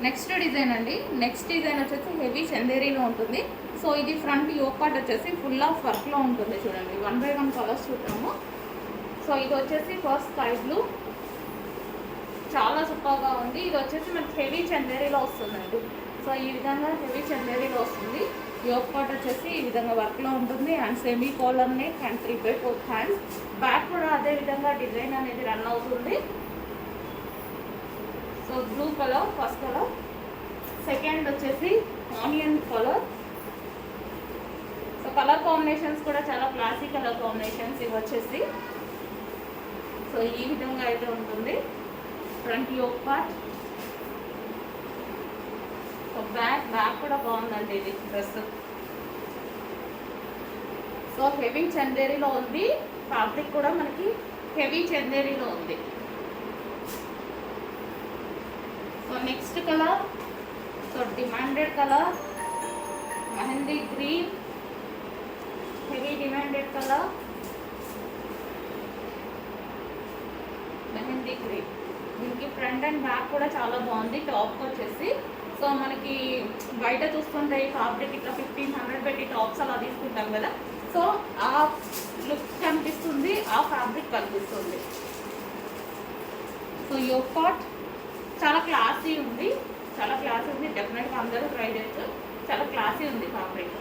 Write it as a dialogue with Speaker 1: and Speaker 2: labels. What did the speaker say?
Speaker 1: Next design అండి. Next design వచ్చేసి heavy చందేరీలో ఉంటుంది. సో ఇది ఫ్రంట్ యోక్ పార్ట్ వచ్చేసి ఫుల్ ఆఫ్ వర్క్లో ఉంటుంది. చూడండి 1 by 1 కలర్స్ చూద్దాము. సో ఇది వచ్చేసి ఫస్ట్ స్కై బ్లూ, చాలా సూపర్గా ఉంది. ఇది వచ్చేసి మనకి హెవీ చందేరీలో వస్తుందండి. సో ఈ విధంగా హెవీ చందేరీలో వస్తుంది. యోక్ పార్ట్ వచ్చేసి ఈ విధంగా వర్క్లో ఉంటుంది. And semi collar neck and 3/4 hands. Back కూడా అదే విధంగా డిజైన్ అనేది రన్ అవుతుంది. So blue colour first colour, second వచ్చేసి onion colour. So colour combinations కూడా చాలా క్లాసిక్ కలర్ కాంబినేషన్స్ ఇవి వచ్చేసి. సో ఈ విధంగా అయితే ఉంటుంది front yoke part. So back కూడా బాగుందండి ఇది డ్రెస్. సో హెవీ చందేరీలో ఉంది. ఫ్యాబ్రిక్ కూడా మనకి హెవీ చందేరీలో ఉంది. So next colour, so demanded colour mehndi green, heavy demanded colour mehndi green. దీనికి ఫ్రంట్ అండ్ బ్యాక్ కూడా చాలా బాగుంది. టాప్ వచ్చేసి సో మనకి బయట చూస్తుంటే ఈ ఫ్యాబ్రిక్ ఇట్లా 1500 పెట్టి టాప్స్ అలా తీసుకుంటాం కదా, సో ఆ లుక్ కనిపిస్తుంది, ఆ ఫ్యాబ్రిక్ కనిపిస్తుంది. సో యోక్ పార్ట్ చాలా క్లాసీ ఉంది, చాలా క్లాసీ ఉంది. డెఫినెట్గా అందరూ ట్రై చేయొచ్చు. చాలా క్లాసీ ఉంది ఫ్యాబ్రిక్.